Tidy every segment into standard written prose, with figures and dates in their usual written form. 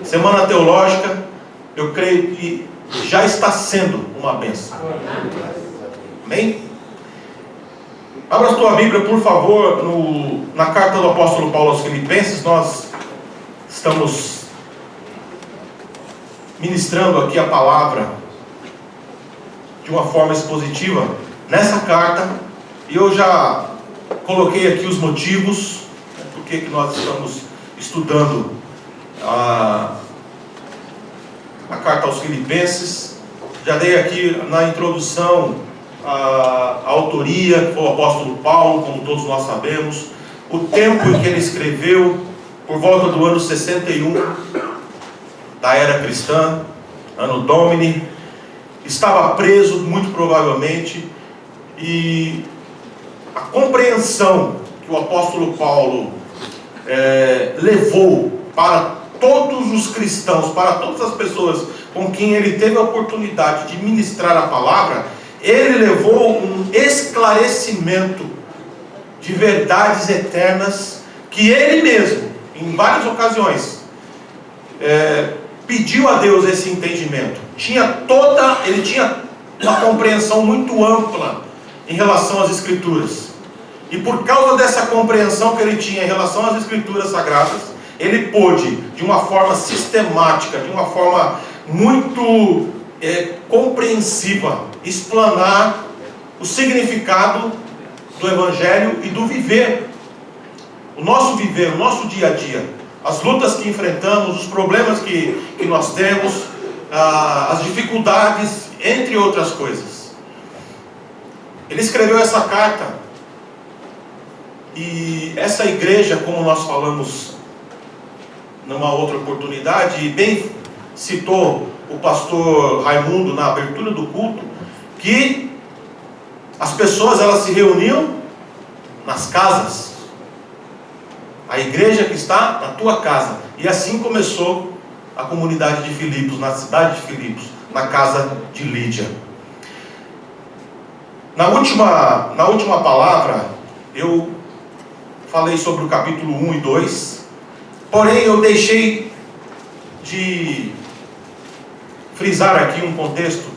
Semana Teológica, eu creio que já está sendo uma bênção. Amém? Abra a tua Bíblia, por favor, na carta do apóstolo Paulo aos Filipenses. Nós estamos ministrando aqui a palavra de uma forma expositiva nessa carta, e eu já coloquei aqui os motivos por que nós estamos estudando a carta aos Filipenses. Já dei aqui na introdução a autoria, que foi o apóstolo Paulo, como todos nós sabemos, o tempo em que ele escreveu, por volta do ano 61 da era cristã, ano Domini. Estava preso, muito provavelmente, e a compreensão que o apóstolo Paulo levou para todos os cristãos, para todas as pessoas com quem ele teve a oportunidade de ministrar a palavra, ele levou um esclarecimento de verdades eternas que ele mesmo, em várias ocasiões, pediu a Deus esse entendimento. Ele tinha uma compreensão muito ampla em relação às Escrituras. E por causa dessa compreensão que ele tinha em relação às Escrituras Sagradas, ele pôde, de uma forma sistemática, de uma forma muito compreensiva, explanar o significado do Evangelho e do viver, o nosso dia a dia, as lutas que enfrentamos, os problemas que nós temos, as dificuldades, entre outras coisas. Ele escreveu essa carta, e essa igreja, como nós falamos numa outra oportunidade, e bem citou o pastor Raimundo na abertura do culto, que as pessoas elas se reuniam nas casas. A igreja que está na tua casa. E assim começou a comunidade de Filipos, na cidade de Filipos, na casa de Lídia. Na última palavra, eu falei sobre o capítulo 1 e 2, porém eu deixei de frisar aqui um contexto.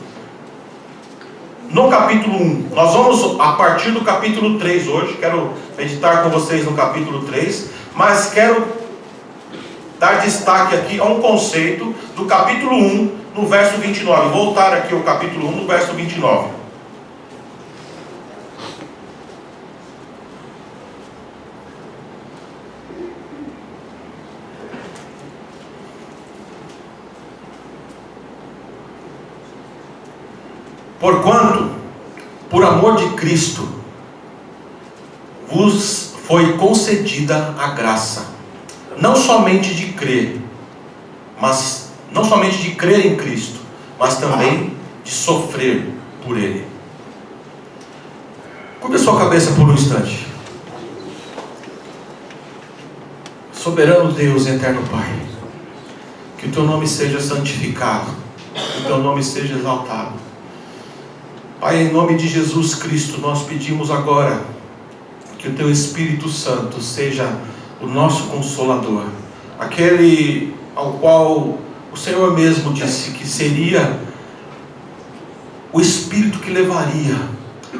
No capítulo 1, nós vamos a partir do capítulo 3 hoje. Quero meditar com vocês no capítulo 3, mas quero dar destaque aqui a um conceito do capítulo 1, no verso 29. Voltar aqui ao capítulo 1, no verso 29. Porquanto, por amor de Cristo, vos foi concedida a graça, não somente de crer em Cristo, mas também de sofrer por Ele. Curva a sua cabeça por um instante. Soberano Deus, eterno Pai, que o Teu nome seja santificado, que o Teu nome seja exaltado. Pai, em nome de Jesus Cristo, nós pedimos agora que o Teu Espírito Santo seja o nosso Consolador, aquele ao qual o Senhor mesmo disse que seria o Espírito que levaria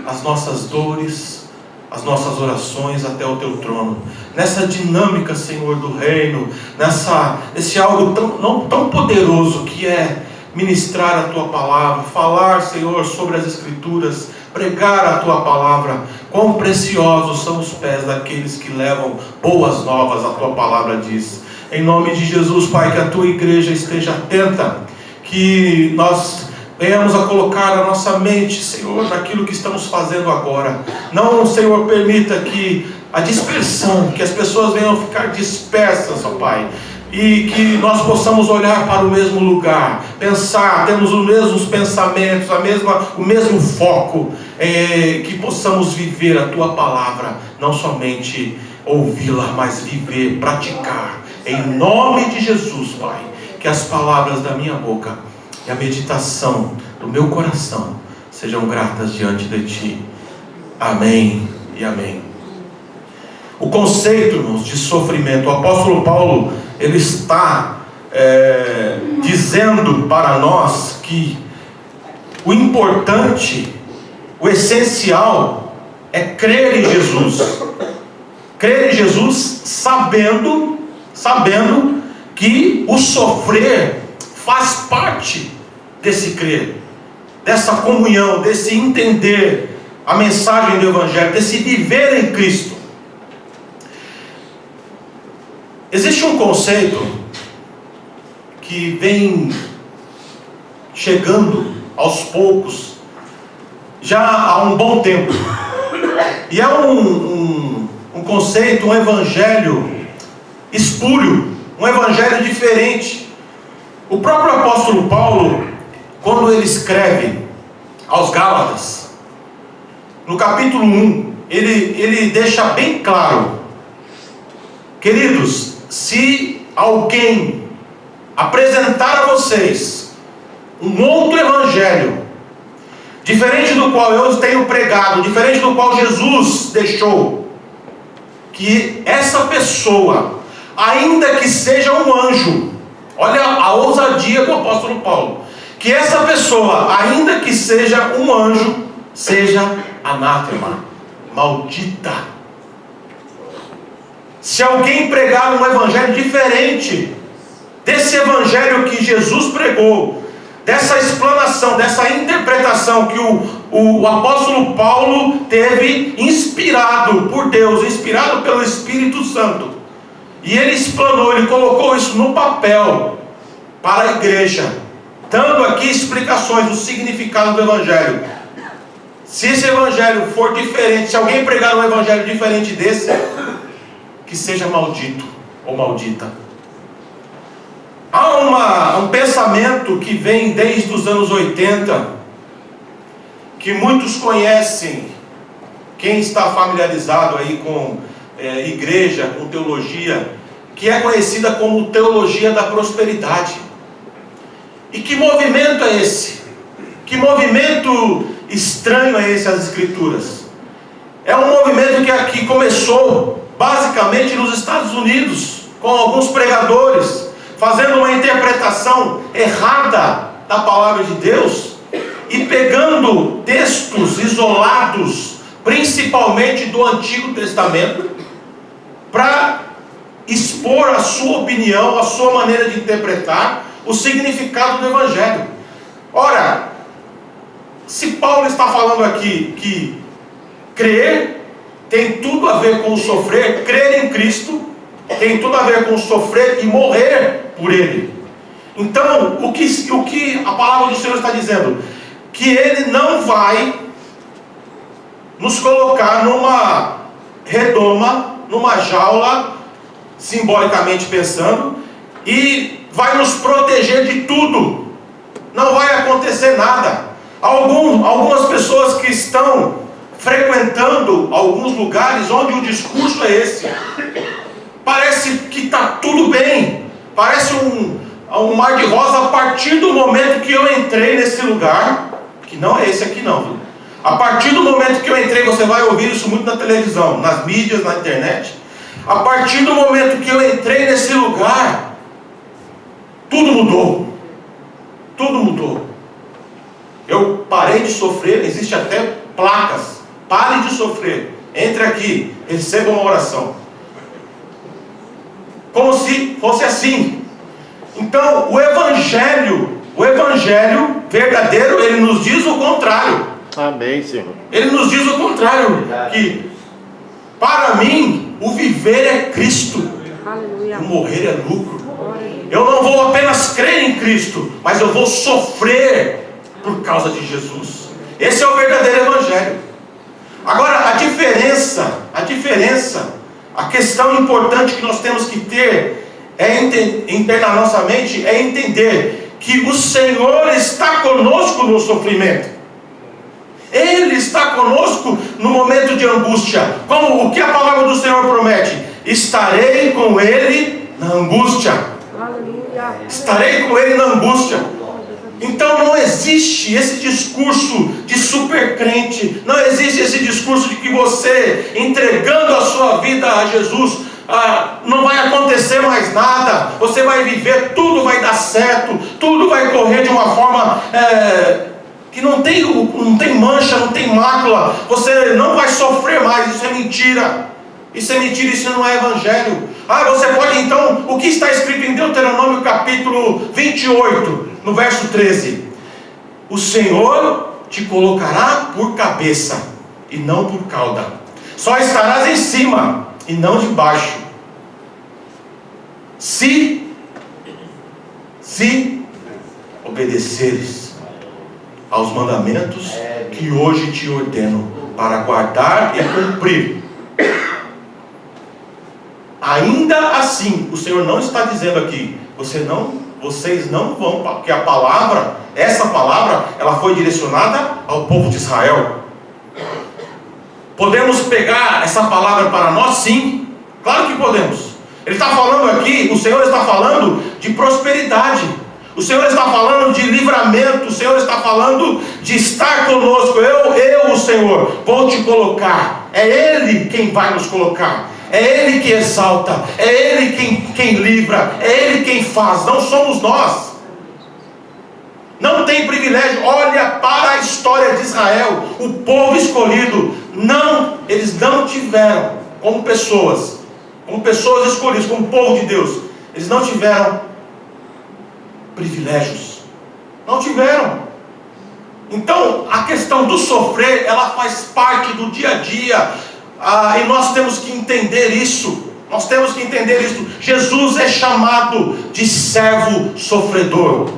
as nossas dores, as nossas orações até o Teu trono. Nessa dinâmica, Senhor, do reino, nesse algo tão poderoso que é ministrar a Tua palavra, falar, Senhor, sobre as Escrituras, pregar a Tua palavra. Quão preciosos são os pés daqueles que levam boas novas, a Tua palavra diz. Em nome de Jesus, Pai, que a Tua igreja esteja atenta, que nós venhamos a colocar a nossa mente, Senhor, naquilo que estamos fazendo agora. Não, Senhor, permita que a dispersão, que as pessoas venham ficar dispersas, ó Pai, e que nós possamos olhar para o mesmo lugar, pensar, temos os mesmos pensamentos, o mesmo foco, que possamos viver a Tua palavra, não somente ouvi-la, mas viver, praticar, em nome de Jesus, Pai, que as palavras da minha boca e a meditação do meu coração sejam gratas diante de Ti. Amém e amém. O conceito, irmãos, de sofrimento, o apóstolo Paulo, ele está dizendo para nós que o importante, o essencial, é crer em Jesus. Crer em Jesus sabendo que o sofrer faz parte desse crer, dessa comunhão, desse entender a mensagem do Evangelho, desse viver em Cristo. Existe um conceito que vem chegando aos poucos, já há um bom tempo, e é um conceito, um evangelho espúrio, um evangelho diferente. O próprio apóstolo Paulo, quando ele escreve aos Gálatas, no capítulo 1, ele deixa bem claro: queridos, se alguém apresentar a vocês um outro evangelho, diferente do qual eu tenho pregado, diferente do qual Jesus deixou, que essa pessoa, ainda que seja um anjo, olha a ousadia do apóstolo Paulo, que essa pessoa, ainda que seja um anjo, seja anátema, maldita. Se alguém pregar um evangelho diferente desse evangelho que Jesus pregou, dessa explanação, dessa interpretação que o apóstolo Paulo teve, inspirado por Deus, inspirado pelo Espírito Santo, e ele explanou, ele colocou isso no papel para a igreja, dando aqui explicações do significado do evangelho. Se esse evangelho for diferente, se alguém pregar um evangelho diferente desse, que seja maldito ou maldita. Há um pensamento que vem desde os anos 80, que muitos conhecem, quem está familiarizado aí com igreja, com teologia, que é conhecida como teologia da prosperidade. E que movimento é esse? Que movimento estranho é esse às Escrituras? É um movimento que aqui começou basicamente nos Estados Unidos, com alguns pregadores fazendo uma interpretação errada da palavra de Deus e pegando textos isolados, principalmente do Antigo Testamento, para expor a sua opinião, a sua maneira de interpretar o significado do Evangelho. Ora, se Paulo está falando aqui que crer tem tudo a ver com sofrer, crer em Cristo tem tudo a ver com sofrer e morrer por Ele. Então, o que a palavra do Senhor está dizendo? Que Ele não vai nos colocar numa redoma, numa jaula, simbolicamente pensando, e vai nos proteger de tudo. Não vai acontecer nada. Algumas pessoas que estão frequentando alguns lugares onde o discurso é esse, parece que está tudo bem, parece um mar de rosa a partir do momento que eu entrei nesse lugar, que não é esse aqui não, viu? A partir do momento que eu entrei, você vai ouvir isso muito na televisão, nas mídias, na internet. A partir do momento que eu entrei nesse lugar, tudo mudou. Tudo mudou. Eu parei de sofrer, existe até placas. Pare de sofrer. Entre aqui, receba uma oração. Como se fosse assim. Então, o evangelho verdadeiro, ele nos diz o contrário. Amém, Senhor. Ele nos diz o contrário, que para mim o viver é Cristo, o morrer é lucro. Eu não vou apenas crer em Cristo, mas eu vou sofrer por causa de Jesus. Esse é o verdadeiro evangelho. Agora, a questão importante que nós temos que ter na nossa mente é entender que o Senhor está conosco no sofrimento. Ele está conosco no momento de angústia. Como o que a palavra do Senhor promete? Estarei com Ele na angústia. Estarei com Ele na angústia. Então não existe esse discurso de super crente, não existe esse discurso de que você, entregando a sua vida a Jesus, não vai acontecer mais nada, você vai viver, tudo vai dar certo, tudo vai correr de uma forma que não tem mancha, não tem mácula. Você não vai sofrer mais. Isso é mentira. Isso é mentira, isso não é evangelho. Você pode então, o que está escrito em Deuteronômio capítulo 28, no verso 13: o Senhor te colocará por cabeça e não por cauda. Só estarás em cima e não debaixo. Se obedeceres aos mandamentos que hoje te ordeno, para guardar e cumprir. Ainda assim, o Senhor não está dizendo aqui, vocês não vão, porque essa palavra, ela foi direcionada ao povo de Israel. Podemos pegar essa palavra para nós? Sim, claro que podemos. Ele está falando aqui, o Senhor está falando de prosperidade, o Senhor está falando de livramento, o Senhor está falando de estar conosco. Eu, o Senhor, vou te colocar. É Ele quem vai nos colocar. É Ele que exalta, é Ele quem livra, é Ele quem faz, não somos nós. Não tem privilégio. Olha para a história de Israel, o povo escolhido. Eles não tiveram, como pessoas escolhidas, como povo de Deus, eles não tiveram privilégios. Não tiveram. Então, a questão do sofrer, ela faz parte do dia a dia. E nós temos que entender isso. Jesus é chamado de servo sofredor.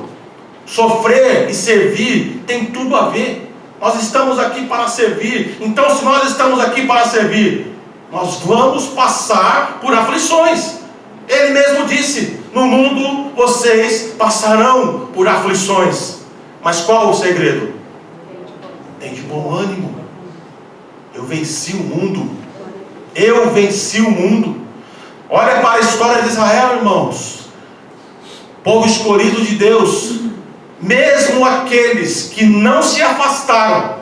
Sofrer e servir tem tudo a ver. Nós estamos aqui para servir. Então, se nós estamos aqui para servir, nós vamos passar por aflições. Ele mesmo disse: no mundo vocês passarão por aflições. Mas qual o segredo? Tem de bom ânimo. Eu venci o mundo. Olha para a história de Israel, irmãos. Povo escolhido de Deus. Mesmo aqueles que não se afastaram,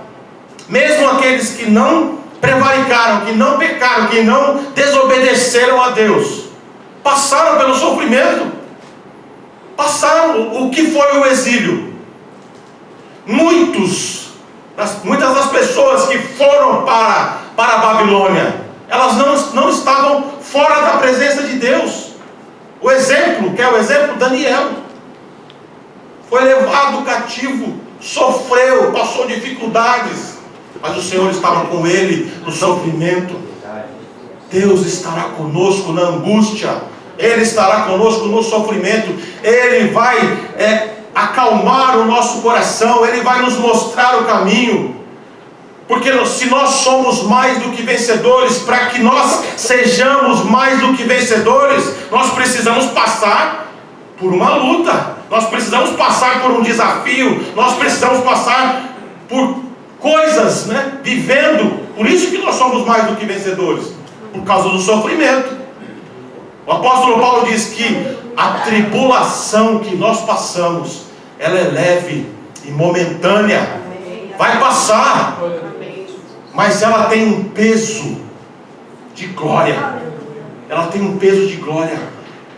mesmo aqueles que não prevaricaram, que não pecaram, que não desobedeceram a Deus, passaram pelo sofrimento. Passaram. O que foi o exílio? Muitas das pessoas que foram para a Babilônia, elas não estavam fora da presença de Deus. O exemplo, que é o exemplo de Daniel, foi levado cativo, sofreu, passou dificuldades, mas o Senhor estava com ele no sofrimento. Deus estará conosco na angústia, Ele estará conosco no sofrimento. Ele vai acalmar o nosso coração, Ele vai nos mostrar o caminho. Porque se nós somos mais do que vencedores, para que nós sejamos mais do que vencedores, nós precisamos passar por uma luta, nós precisamos passar por um desafio, nós precisamos passar por coisas, vivendo. Por isso que nós somos mais do que vencedores, por causa do sofrimento. O apóstolo Paulo diz que a tribulação que nós passamos, ela é leve e momentânea, vai passar, mas ela tem um peso de glória. Ela tem um peso de glória.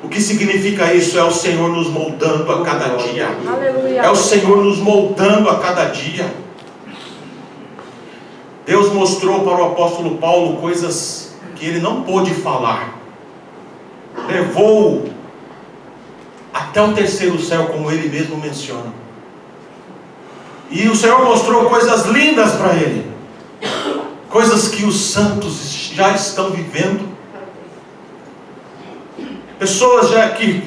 O que significa isso? É o Senhor nos moldando a cada dia. Aleluia. É o Senhor nos moldando a cada dia. Deus mostrou para o apóstolo Paulo coisas que ele não pôde falar. Levou-o até o terceiro céu, como ele mesmo menciona. E o Senhor mostrou coisas lindas para ele. Coisas que os santos já estão vivendo. Pessoas já que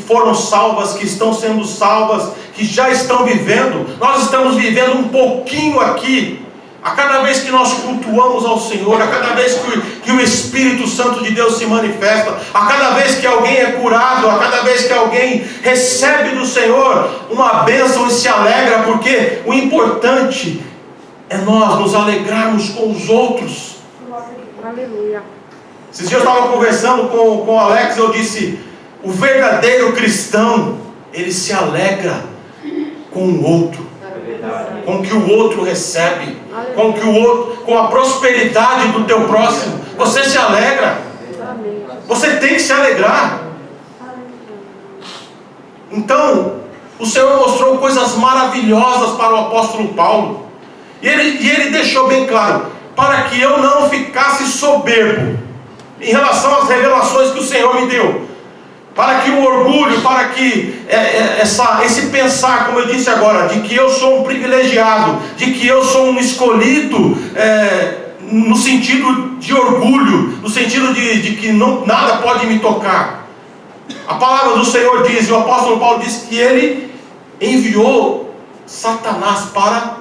foram salvas, que estão sendo salvas, que já estão vivendo. Nós estamos vivendo um pouquinho aqui. A cada vez que nós cultuamos ao Senhor, a cada vez que o Espírito Santo de Deus se manifesta, a cada vez que alguém é curado, a cada vez que alguém recebe do Senhor uma bênção e se alegra, porque o importante é nós nos alegrarmos com os outros. Aleluia. Esses dias eu estava conversando com o Alex, eu disse: o verdadeiro cristão, ele se alegra com o outro, com o que o outro recebe, com a prosperidade do teu próximo. Você se alegra. Você tem que se alegrar. Então, O Senhor mostrou coisas maravilhosas para o apóstolo Paulo. E ele deixou bem claro, para que eu não ficasse soberbo em relação às revelações que o Senhor me deu. Para que o orgulho, para que esse pensar, como eu disse agora, de que eu sou um privilegiado, de que eu sou um escolhido, no sentido de orgulho, no sentido de que nada pode me tocar. A palavra do Senhor diz, e o apóstolo Paulo diz que ele enviou Satanás para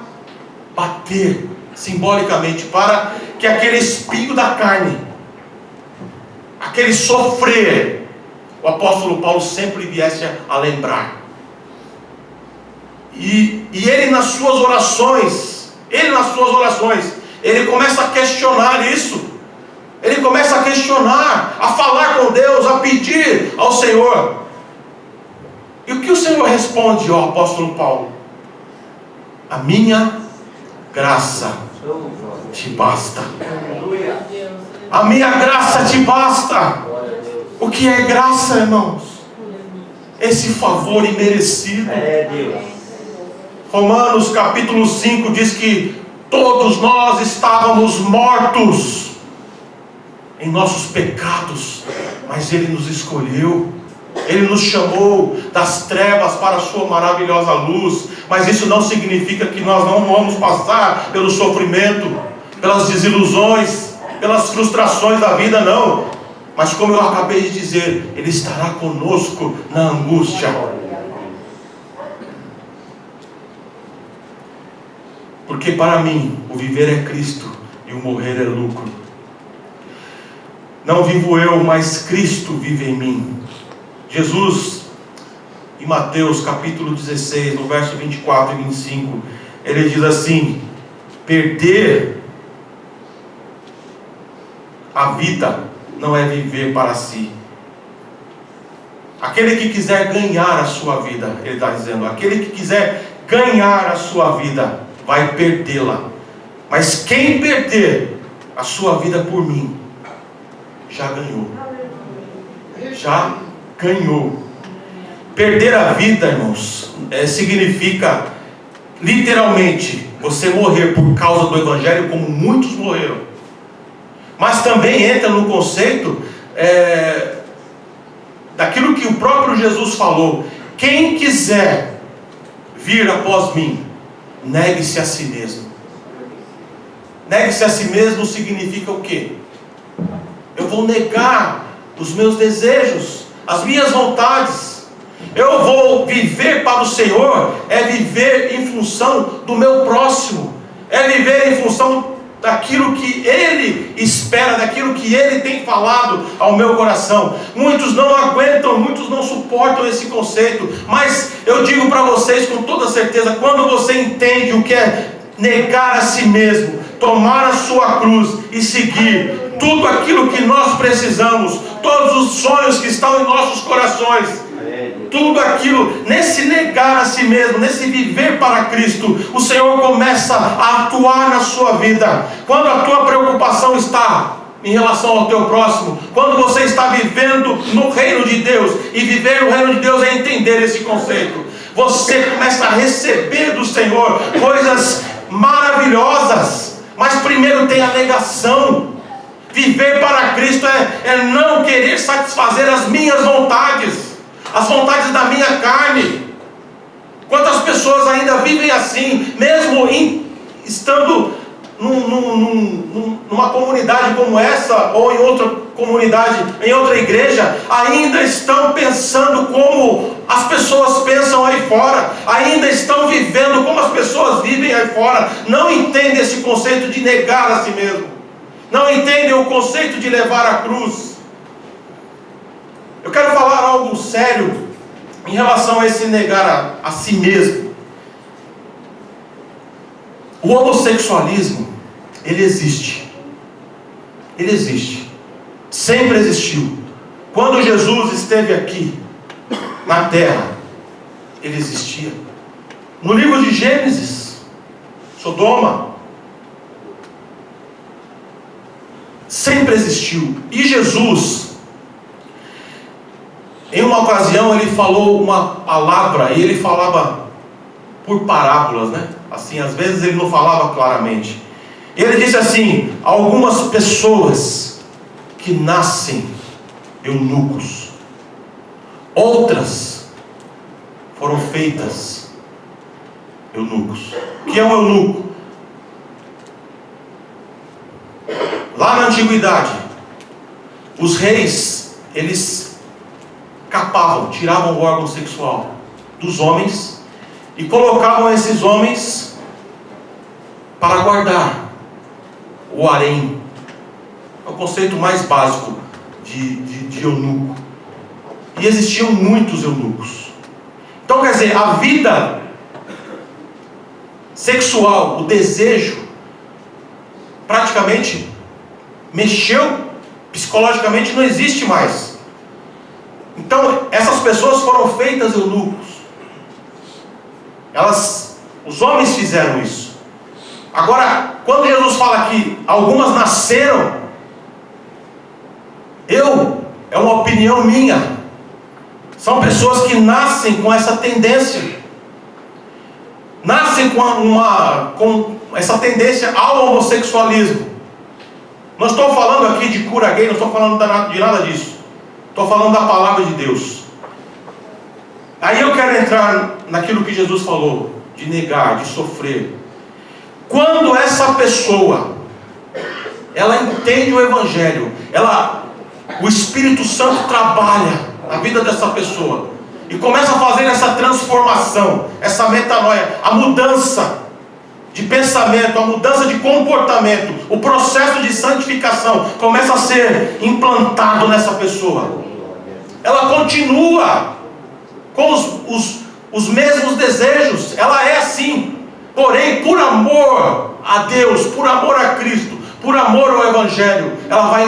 bater, simbolicamente, para que aquele espinho da carne, aquele sofrer, o apóstolo Paulo sempre viesse a lembrar. E ele nas suas orações, ele começa a questionar isso. Ele começa a questionar, a falar com Deus, a pedir ao Senhor. E o que o Senhor responde ao apóstolo Paulo? A minha graça te basta. A minha graça te basta. O que é graça, irmãos? Esse favor imerecido. Romanos capítulo 5 diz que todos nós estávamos mortos em nossos pecados, mas Ele nos escolheu, Ele nos chamou das trevas para a sua maravilhosa luz. Mas isso não significa que nós não vamos passar pelo sofrimento, pelas desilusões, pelas frustrações da vida, não. Mas como eu acabei de dizer, Ele estará conosco na angústia. Porque para mim, o viver é Cristo e o morrer é lucro. Não vivo eu, mas Cristo vive em mim. Jesus, em Mateus capítulo 16, no verso 24 e 25, ele diz assim: perder a vida não é viver para si. Aquele que quiser ganhar a sua vida, ele está dizendo, aquele que quiser ganhar a sua vida, vai perdê-la. Mas quem perder a sua vida por mim, já ganhou. Já ganhou. Perder a vida, irmãos, significa literalmente você morrer por causa do Evangelho, como muitos morreram. Mas também entra no conceito daquilo que o próprio Jesus falou: quem quiser vir após mim, negue-se a si mesmo. Negue-se a si mesmo significa o quê? Eu vou negar os meus desejos, as minhas vontades. Eu vou viver para o Senhor, é viver em função do meu próximo, é viver em função daquilo que Ele espera, daquilo que Ele tem falado ao meu coração. Muitos não aguentam, muitos não suportam esse conceito, mas eu digo para vocês com toda certeza, quando você entende o que é negar a si mesmo, tomar a sua cruz e seguir tudo aquilo que nós precisamos, todos os sonhos que estão em nossos corações, tudo aquilo, nesse negar a si mesmo, nesse viver para Cristo, o Senhor começa a atuar na sua vida. Quando a tua preocupação está em relação ao teu próximo, quando você está vivendo no reino de Deus, e viver no reino de Deus é entender esse conceito, você começa a receber do Senhor coisas maravilhosas. Mas primeiro tem a negação. Viver para Cristo é não querer satisfazer as minhas vontades, as vontades da minha carne. Quantas pessoas ainda vivem assim, mesmo estando numa comunidade como essa, ou em outra comunidade, em outra igreja, ainda estão pensando como as pessoas pensam aí fora, ainda estão vivendo como as pessoas vivem aí fora, não entendem esse conceito de negar a si mesmo, não entendem o conceito de levar a cruz. Eu quero falar algo sério em relação a esse negar a si mesmo. O homossexualismo, ele existe. Ele existe. Sempre existiu. Quando Jesus esteve aqui na terra, ele existia. No livro de Gênesis, Sodoma sempre existiu. E Jesus, Em uma ocasião ele falou uma palavra, e ele falava por parábolas, né? Assim, às vezes ele não falava claramente. Ele disse assim: algumas pessoas que nascem eunucos, outras foram feitas eunucos. O que é um eunuco? Lá na antiguidade, os reis, eles capavam, tiravam o órgão sexual dos homens e colocavam esses homens para guardar o harém. É o conceito mais básico de eunuco. E existiam muitos eunucos. Então, quer dizer, a vida sexual, o desejo, praticamente mexeu psicologicamente, não existe mais. Então, essas pessoas foram feitas eunucos. Os homens fizeram isso. Agora, quando Jesus fala que algumas nasceram, é uma opinião minha. São pessoas que nascem com essa tendência. Nascem com essa tendência ao homossexualismo. Não estou falando aqui de cura gay, não estou falando de nada disso. Estou falando da palavra de Deus. Aí eu quero entrar naquilo que Jesus falou, de negar, de sofrer. Quando essa pessoa, ela entende o Evangelho, o Espírito Santo trabalha na vida dessa pessoa e começa a fazer essa transformação, essa metanoia, a mudança de pensamento, a mudança de comportamento, o processo de santificação começa a ser implantado nessa pessoa. Ela continua com os mesmos desejos, ela é assim, porém por amor a Deus, por amor a Cristo, por amor ao Evangelho, ela vai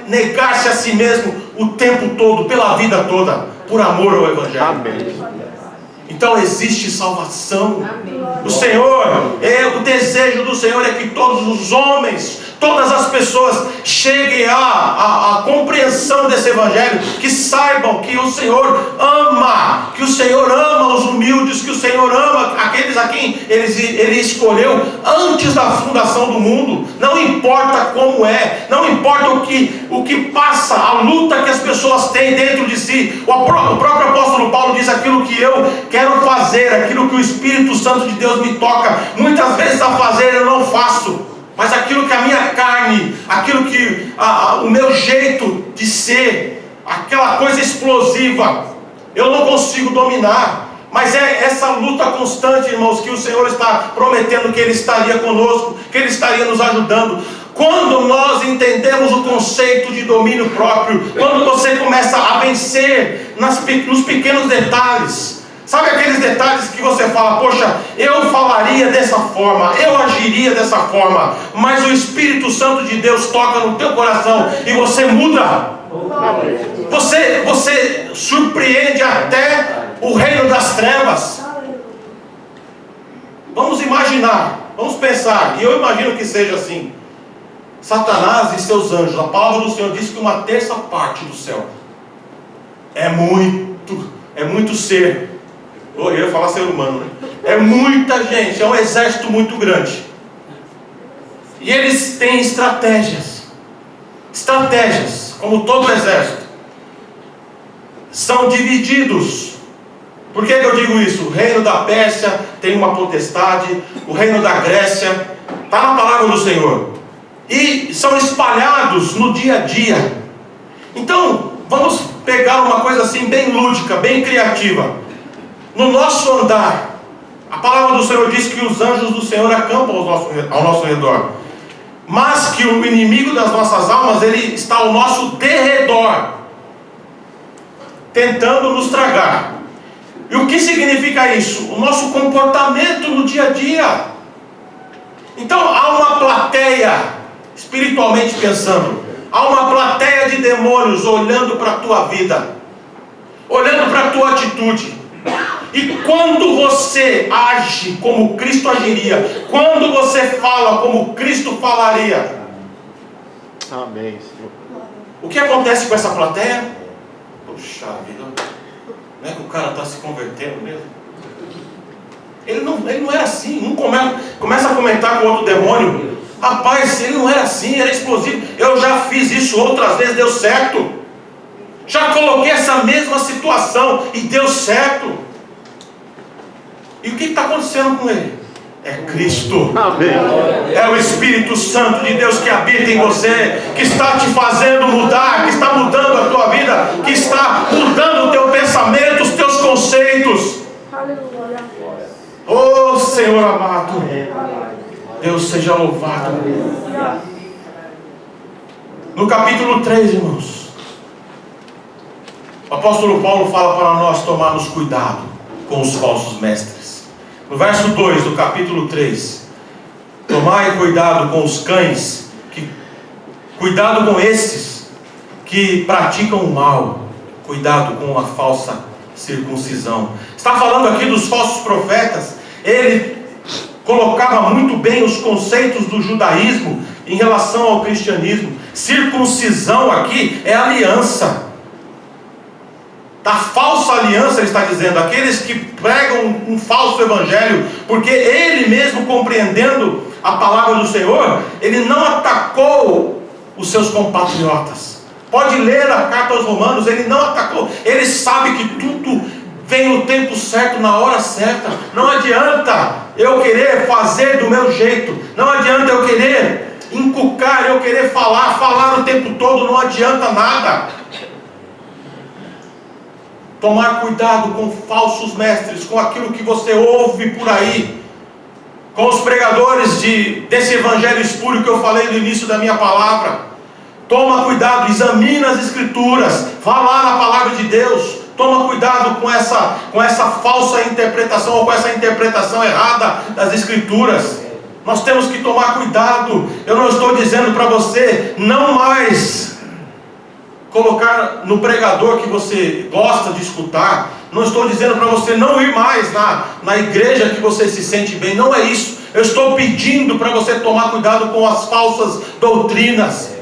negar-se a si mesmo o tempo todo, pela vida toda, por amor ao Evangelho. Amém. Então existe salvação. Amém. O desejo do Senhor é que todos os homens, todas as pessoas cheguem à compreensão desse Evangelho, que saibam que o Senhor ama, os humildes, que o Senhor ama aqueles a quem Ele escolheu antes da fundação do mundo. Não importa como é, não importa o que passa, a luta que as pessoas têm dentro de si. O próprio apóstolo Paulo diz: aquilo que eu quero fazer, aquilo que o Espírito Santo de Deus me toca, muitas vezes a fazer eu não faço, mas aquilo que a minha carne, aquilo que o meu jeito de ser, aquela coisa explosiva, eu não consigo dominar. Mas é essa luta constante, irmãos, que o Senhor está prometendo que Ele estaria conosco, que Ele estaria nos ajudando. Quando nós entendemos o conceito de domínio próprio, quando você começa a vencer nos pequenos detalhes, sabe aqueles detalhes que você fala: poxa, eu falaria dessa forma, eu agiria dessa forma, mas o Espírito Santo de Deus toca no teu coração e você muda. Você surpreende até o reino das trevas. Vamos imaginar, vamos pensar, e eu imagino que seja assim: Satanás e seus anjos, a palavra do Senhor diz que 1/3 parte do céu é muito ser. Eu ia falar ser humano, né? É muita gente, é um exército muito grande. E eles têm estratégias, como todo exército. São divididos. Por que eu digo isso? O reino da Pérsia tem uma potestade, o reino da Grécia, está na palavra do Senhor. E são espalhados no dia a dia. Então, vamos pegar uma coisa assim bem lúdica, bem criativa. No nosso andar, a palavra do Senhor diz que os anjos do Senhor acampam ao nosso redor, mas que o inimigo das nossas almas, ele está ao nosso derredor, tentando nos tragar. E o que significa isso? O nosso comportamento no dia a dia. Então há uma plateia, espiritualmente pensando, há uma plateia de demônios olhando para a tua vida, olhando para a tua atitude. E quando você age como Cristo agiria, quando você fala como Cristo falaria, amém, Senhor. O que acontece com essa plateia? Puxa vida, não é que o cara está se convertendo mesmo? Ele não era assim. Um começa a comentar com o outro demônio. Rapaz, ele não era assim, era explosivo. Eu já fiz isso outras vezes, deu certo. Já coloquei essa mesma situação e deu certo. E o que está acontecendo com ele? É Cristo. Amém. É o Espírito Santo de Deus que habita em você, que está te fazendo mudar, que está mudando a tua vida, que está mudando o teu pensamento, os teus conceitos. Oh Senhor amado, Deus seja louvado. No capítulo 3, irmãos, o apóstolo Paulo fala para nós tomarmos cuidado com os falsos mestres. No verso 2 do capítulo 3: tomai cuidado com os cães, cuidado com estes que praticam o mal, cuidado com a falsa circuncisão. Está falando aqui dos falsos profetas. Ele colocava muito bem os conceitos do judaísmo em relação ao cristianismo. Circuncisão aqui é aliança. Da falsa aliança, ele está dizendo, aqueles que pregam um falso evangelho, porque ele mesmo, compreendendo a palavra do Senhor, ele não atacou os seus compatriotas. Pode ler a carta aos Romanos, ele não atacou. Ele sabe que tudo vem no tempo certo, na hora certa. Não adianta eu querer fazer do meu jeito, não adianta eu querer encucar, eu querer falar o tempo todo, não adianta nada. Tomar cuidado com falsos mestres, com aquilo que você ouve por aí, com os pregadores desse evangelho espúrio que eu falei no início da minha palavra. Toma cuidado, examina as escrituras, vá lá na palavra de Deus. Toma cuidado com essa falsa interpretação, ou com essa interpretação errada das escrituras. Nós temos que tomar cuidado. Eu não estou dizendo para você não mais colocar no pregador que você gosta de escutar. Não estou dizendo para você não ir mais na igreja que você se sente bem. Não é isso. Eu estou pedindo para você tomar cuidado com as falsas doutrinas,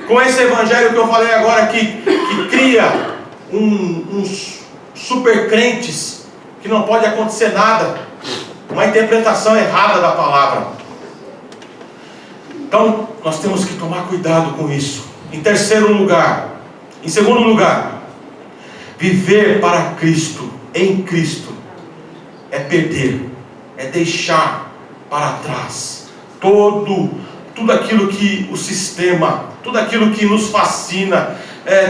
com esse evangelho que eu falei agora, que cria uns super crentes, que não pode acontecer nada, uma interpretação errada da palavra. Então nós temos que tomar cuidado com isso. Em segundo lugar, viver para Cristo, em Cristo, é perder, é deixar para trás tudo aquilo que o sistema, tudo aquilo que nos fascina,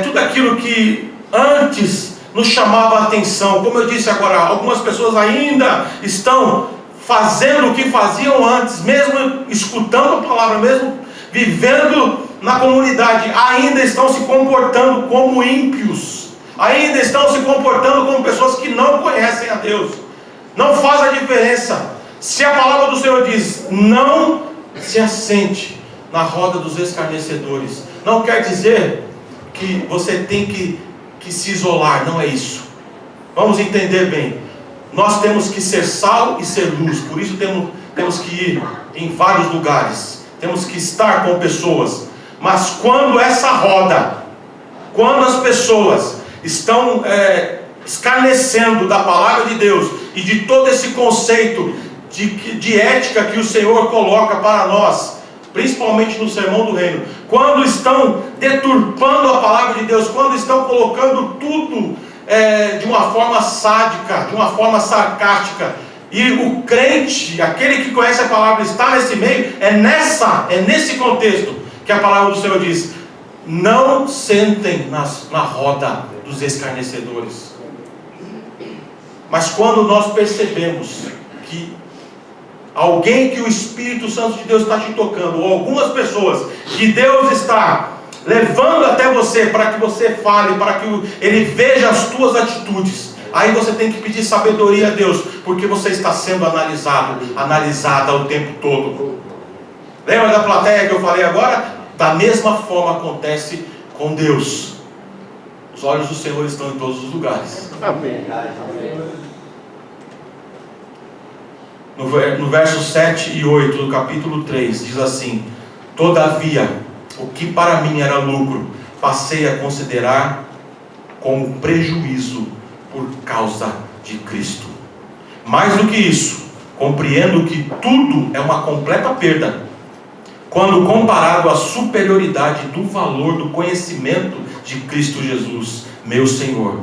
tudo aquilo que antes nos chamava a atenção. Como eu disse agora, algumas pessoas ainda estão fazendo o que faziam antes, mesmo escutando a palavra, mesmo vivendo na comunidade, ainda estão se comportando como ímpios, ainda estão se comportando como pessoas que não conhecem a Deus. Não faz a diferença. Se a palavra do Senhor diz, não se assente na roda dos escarnecedores, não quer dizer que você tem que se isolar, não é isso. Vamos entender bem. Nós temos que ser sal e ser luz, por isso temos que ir em vários lugares, temos que estar com pessoas. Mas quando quando as pessoas estão escarnecendo da palavra de Deus e de todo esse conceito de ética que o Senhor coloca para nós, principalmente no sermão do reino, quando estão deturpando a palavra de Deus, quando estão colocando tudo de uma forma sádica, de uma forma sarcástica, e o crente, aquele que conhece a palavra, está nesse meio, é nesse contexto que a palavra do Senhor diz, não sentem na roda dos escarnecedores. Mas quando nós percebemos que alguém que o Espírito Santo de Deus está te tocando, ou algumas pessoas que Deus está levando até você, para que você fale, para que Ele veja as tuas atitudes, aí você tem que pedir sabedoria a Deus, porque você está sendo analisada o tempo todo. Lembra da plateia que eu falei agora? Da mesma forma acontece com Deus. Os olhos do Senhor estão em todos os lugares. Amém. No verso 7 e 8 do capítulo 3 diz assim: todavia, o que para mim era lucro, passei a considerar como prejuízo por causa de Cristo. Mais do que isso, compreendo que tudo é uma completa perda quando comparado à superioridade do valor do conhecimento de Cristo Jesus, meu Senhor,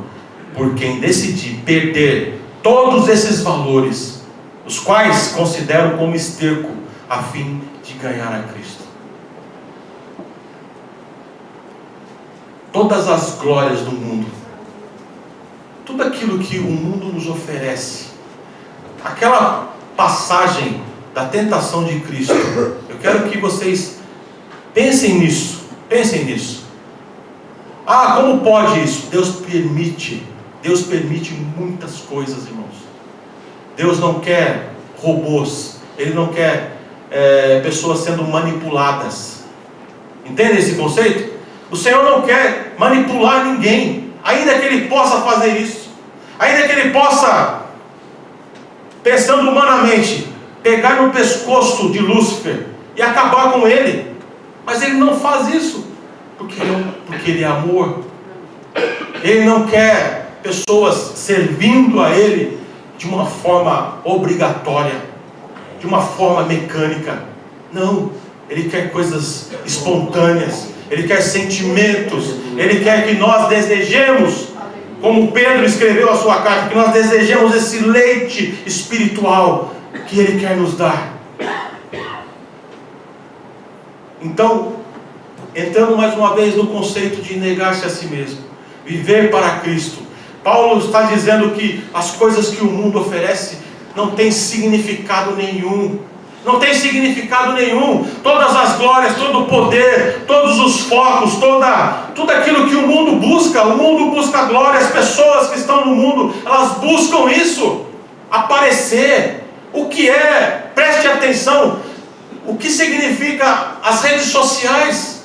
por quem decidi perder todos esses valores, os quais considero como esterco, a fim de ganhar a Cristo. Todas as glórias do mundo, tudo aquilo que o mundo nos oferece, aquela passagem da tentação de Cristo, eu quero que vocês pensem nisso. Ah, como pode isso? Deus permite muitas coisas, irmãos. Deus não quer robôs, Ele não quer pessoas sendo manipuladas. Entende esse conceito? O Senhor não quer manipular ninguém, ainda que Ele possa fazer isso, ainda que Ele possa, pensando humanamente, pegar no pescoço de Lúcifer e acabar com ele, mas Ele não faz isso, porque Ele é amor. Ele não quer pessoas servindo a Ele de uma forma obrigatória, de uma forma mecânica. Não, Ele quer coisas espontâneas, Ele quer sentimentos, Ele quer que nós desejemos, como Pedro escreveu a sua carta, que nós desejemos esse leite espiritual que Ele quer nos dar. Então, entrando mais uma vez no conceito de negar-se a si mesmo, viver para Cristo, Paulo está dizendo que as coisas que o mundo oferece não tem significado nenhum. Não tem significado nenhum. Todas as glórias, todo o poder, todos os focos, tudo aquilo que o mundo busca glória. As pessoas que estão no mundo, elas buscam isso, aparecer. O que é? Preste atenção. O que significa as redes sociais?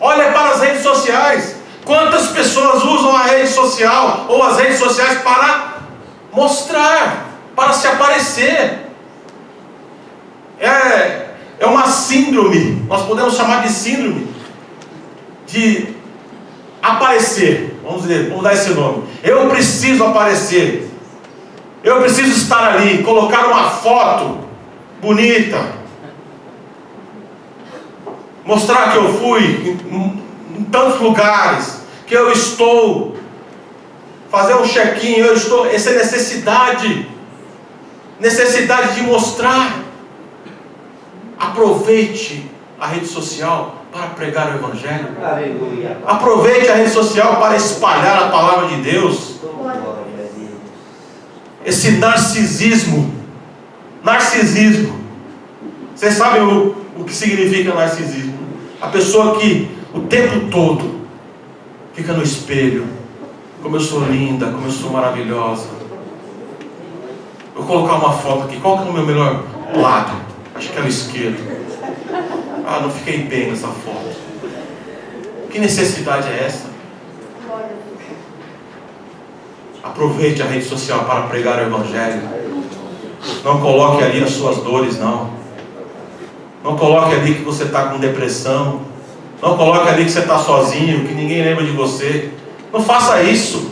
Olha para as redes sociais. Quantas pessoas usam a rede social ou as redes sociais para mostrar, para se aparecer? É uma síndrome, nós podemos chamar de síndrome de aparecer. Vamos dar esse nome. Eu preciso aparecer. Eu preciso estar ali, colocar uma foto bonita, mostrar que eu fui em tantos lugares, que eu estou, fazer um check-in, essa é necessidade de mostrar. Aproveite a rede social para pregar o Evangelho. Aleluia. Aproveite a rede social para espalhar a palavra de Deus. Esse narcisismo. Vocês sabem o que significa narcisismo? A pessoa que o tempo todo fica no espelho. Como eu sou linda, como eu sou maravilhosa. Vou colocar uma foto aqui. Qual que é o meu melhor lado? Acho que é o esquerdo. Não fiquei bem nessa foto. Que necessidade é essa? Aproveite a rede social para pregar o Evangelho. Não coloque ali as suas dores, não. Não coloque ali que você está com depressão. Não coloque ali que você está sozinho, que ninguém lembra de você. Não faça isso.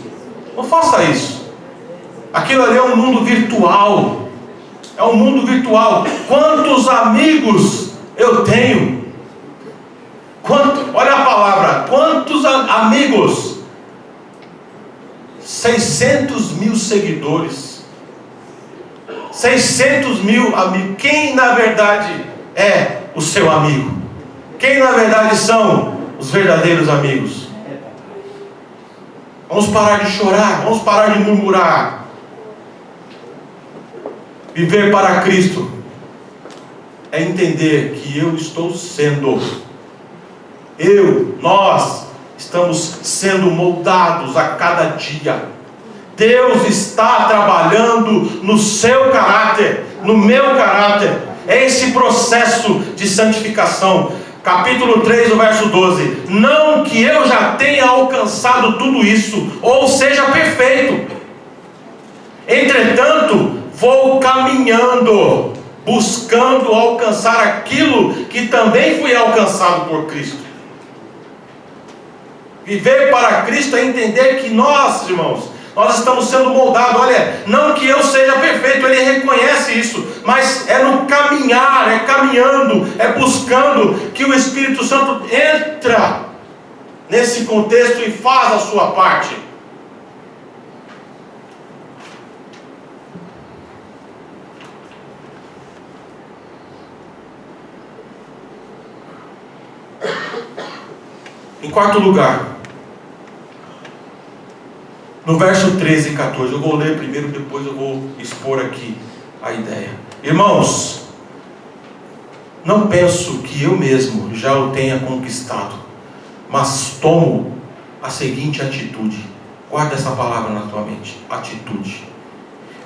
Não faça isso. Aquilo ali é um mundo virtual. É um mundo virtual. Quantos amigos eu tenho? Olha a palavra. Quantos amigos? 600 mil seguidores. 600 mil amigos. Quem na verdade é o seu amigo? Quem na verdade são os verdadeiros amigos? Vamos parar de chorar. Vamos parar de murmurar. Viver para Cristo é entender que eu estou sendo, nós estamos sendo moldados a cada dia. Deus está trabalhando no seu caráter, no meu caráter. É esse processo de santificação. Capítulo 3, o verso 12. Não que eu já tenha alcançado tudo isso, ou seja perfeito. Entretanto, vou caminhando, buscando alcançar aquilo que também foi alcançado por Cristo. Viver para Cristo é entender que nós, irmãos, nós estamos sendo moldados. Olha, não que eu seja perfeito, ele reconhece isso, mas é no caminhar, é caminhando, é buscando que o Espírito Santo entra nesse contexto e faz a sua parte. Em quarto lugar, no verso 13 e 14, eu vou ler primeiro, depois eu vou expor aqui a ideia. Irmãos, não penso que eu mesmo já o tenha conquistado, mas tomo a seguinte atitude. Guarda essa palavra na tua mente: atitude.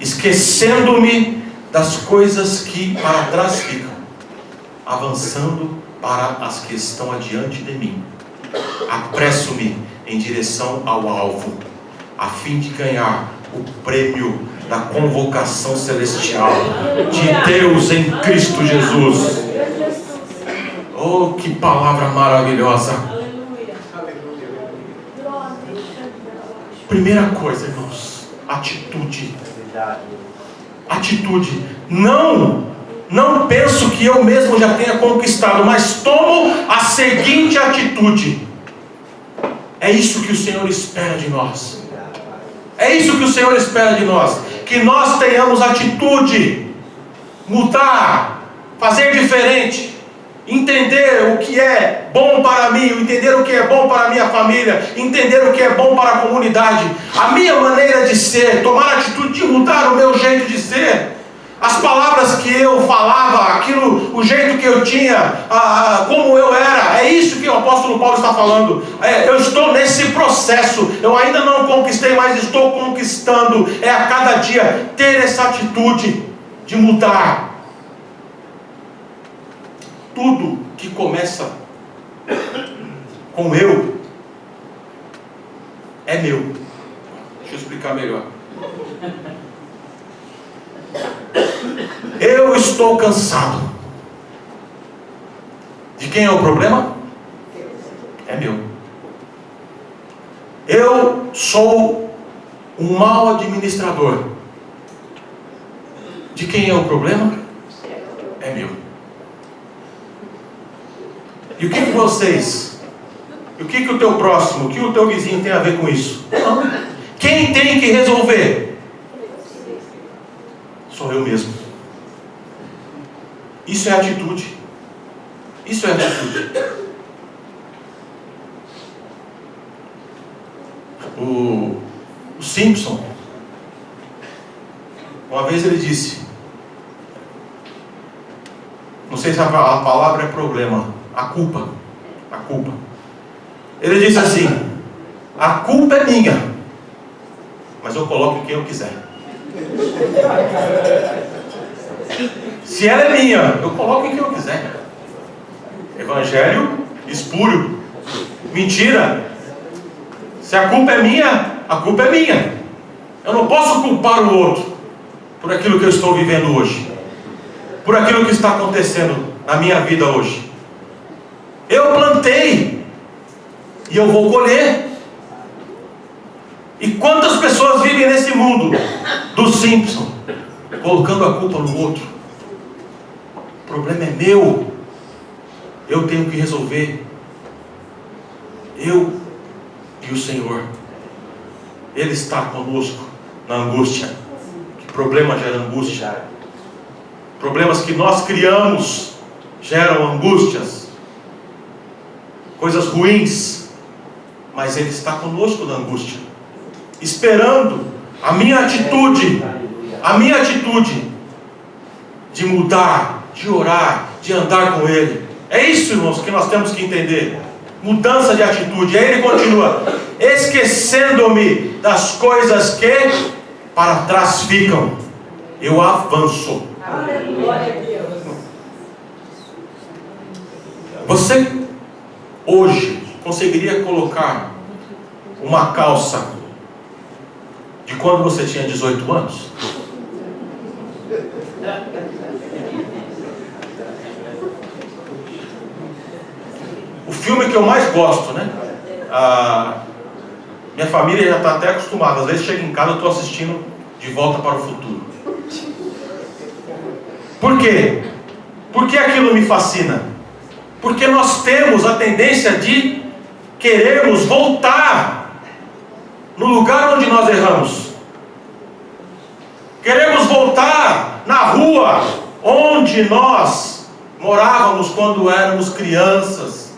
Esquecendo-me das coisas que para trás ficam, avançando para as que estão adiante de mim. Apresso-me em direção ao alvo, a fim de ganhar o prêmio da convocação celestial de Deus em Cristo Jesus. Oh, que palavra maravilhosa! Primeira coisa, irmãos, atitude. Atitude. Não penso que eu mesmo já tenha conquistado, mas tomo a seguinte atitude. É isso que o Senhor espera de nós. É isso que o Senhor espera de nós. Que nós tenhamos atitude. Mudar. Fazer diferente. Entender o que é bom para mim. Entender o que é bom para a minha família. Entender o que é bom para a comunidade. A minha maneira de ser. Tomar a atitude de mudar o meu jeito de ser. As palavras que eu falava, aquilo, o jeito que eu tinha, como eu era, é isso que o apóstolo Paulo está falando. Eu estou nesse processo, eu ainda não conquistei, mas estou conquistando. É a cada dia ter essa atitude de mudar. Tudo que começa com eu, é meu. Deixa eu explicar melhor. Eu estou cansado. De quem é o problema? É meu. Eu sou um mau administrador. De quem é o problema? É meu. E o que vocês, o que o teu próximo, o que o teu vizinho tem a ver com isso? Não. Quem tem que resolver? Sou eu mesmo. Isso é atitude. Isso é atitude. O Simpson, uma vez ele disse, não sei se a palavra é problema, a culpa. Ele disse assim: a culpa é minha, mas eu coloco quem eu quiser. Se ela é minha, eu coloco em quem eu quiser. Evangelho espúrio, mentira. Se a culpa é minha, a culpa é minha. Eu não posso culpar o outro por aquilo que eu estou vivendo hoje, por aquilo que está acontecendo na minha vida hoje. Eu plantei e eu vou colher. E quantas pessoas vivem nesse mundo do Simpson, colocando a culpa no outro? O problema é meu. Eu tenho que resolver. Eu e o Senhor. Ele está conosco na angústia. Que problema gera angústia? Problemas que nós criamos geram angústias, coisas ruins. Mas Ele está conosco na angústia, esperando a minha atitude de mudar, de orar, de andar com Ele. É isso, irmãos, que nós temos que entender. Mudança de atitude. Aí ele continua: esquecendo-me das coisas que para trás ficam, eu avanço. Você hoje conseguiria colocar uma calça de quando você tinha 18 anos? O filme que eu mais gosto, né? Minha família já está até acostumada. Às vezes chego em casa e estou assistindo De Volta para o Futuro. Por quê? Por que aquilo me fascina? Porque nós temos a tendência de querermos voltar no lugar onde nós erramos. Queremos voltar na rua onde nós morávamos quando éramos crianças.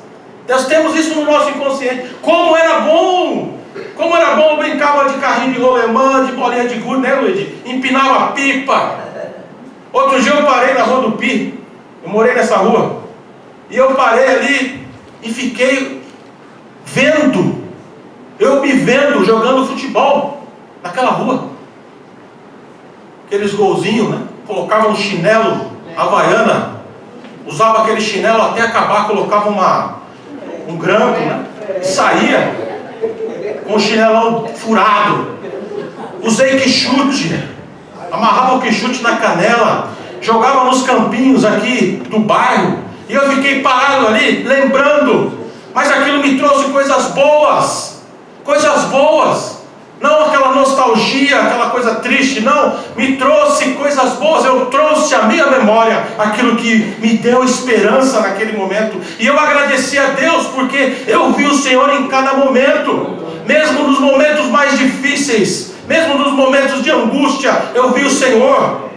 Nós temos isso no nosso inconsciente. Como era bom! Como era bom! Eu brincava de carrinho de rolemã, de bolinha de gude, né, Luiz? Empinava pipa. Outro dia eu parei na Rua do Pi. Eu morei nessa rua. E eu parei ali e fiquei vendo. Eu me vendo jogando futebol naquela rua. Aqueles golzinhos, né? Colocava um chinelo havaiana. Usava aquele chinelo até acabar, colocava um grampo, né? E saía com o chinelão furado. Usei quichute, amarrava o quichute na canela, jogava nos campinhos aqui do bairro, e eu fiquei parado ali, lembrando, mas aquilo me trouxe coisas boas, não aquela nostalgia, aquela coisa triste, não, me trouxe coisas boas. Eu trouxe à minha memória aquilo que me deu esperança naquele momento, e eu agradeci a Deus, porque eu vi o Senhor em cada momento, mesmo nos momentos mais difíceis, mesmo nos momentos de angústia, eu vi o Senhor.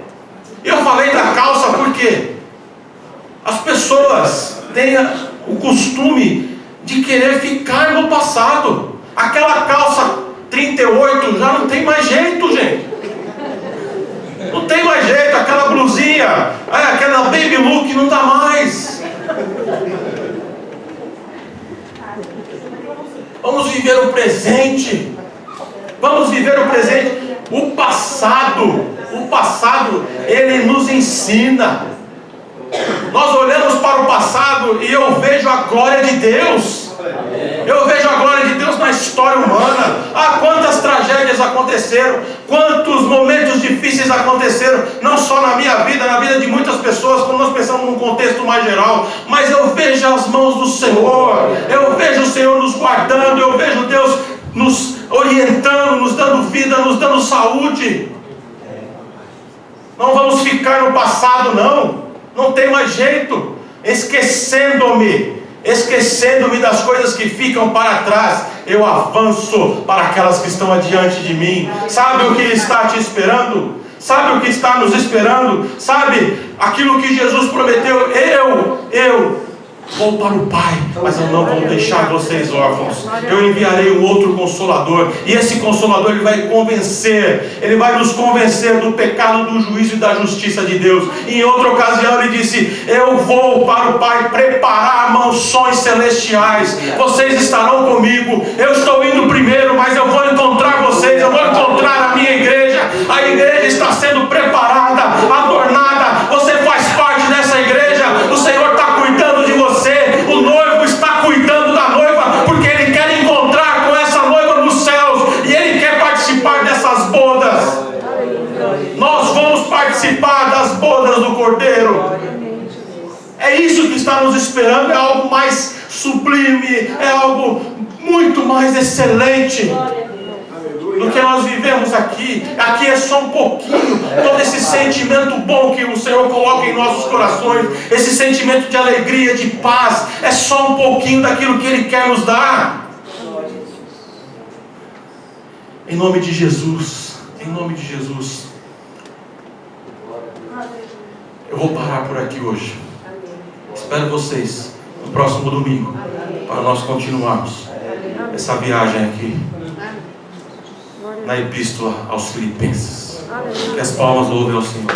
Eu falei da calça porque as pessoas têm o costume de querer ficar no passado. Aquela calça 38 já não tem mais jeito, gente. Não tem mais jeito. Aquela blusinha, aquela baby look não dá mais. Vamos viver o presente. Vamos viver o presente. O passado, ele nos ensina. Nós olhamos para o passado e eu vejo a glória de Deus. Eu vejo a glória de Deus na história humana. Quantas tragédias aconteceram, quantos momentos difíceis aconteceram, não só na minha vida, na vida de muitas pessoas, quando nós pensamos num contexto mais geral. Mas eu vejo as mãos do Senhor, eu vejo o Senhor nos guardando, eu vejo Deus nos orientando, nos dando vida, nos dando saúde. Não vamos ficar no passado, não tem mais jeito. Esquecendo-me das coisas que ficam para trás, eu avanço para aquelas que estão adiante de mim. Sabe o que está te esperando? Sabe o que está nos esperando? Sabe aquilo que Jesus prometeu? Eu vou para o Pai, mas eu não vou deixar vocês órfãos. Eu enviarei um outro Consolador, e esse Consolador ele vai nos convencer do pecado, do juízo e da justiça de Deus. E em outra ocasião ele disse: eu vou para o Pai preparar mansões celestiais. Vocês estarão comigo. Eu estou indo primeiro, mas eu vou encontrar vocês. Eu vou encontrar a minha igreja. A igreja está sendo preparada, adornada. Você faz parte dessa igreja. O Senhor está cuidando de você. O noivo está cuidando da noiva, porque ele quer encontrar com essa noiva nos céus, e ele quer participar dessas bodas. Nós vamos participar das bodas do Cordeiro. É isso que está nos esperando. É algo mais sublime, é algo muito mais excelente do que nós vivemos aqui. Aqui é só um pouquinho. Todo esse sentimento bom que o Senhor coloca em nossos corações, esse sentimento de alegria, de paz, é só um pouquinho daquilo que Ele quer nos dar. Em nome de Jesus, eu vou parar por aqui hoje. Espero vocês no próximo domingo, para nós continuarmos essa viagem aqui na Epístola aos Filipenses. Que as palmas louvem ao Senhor.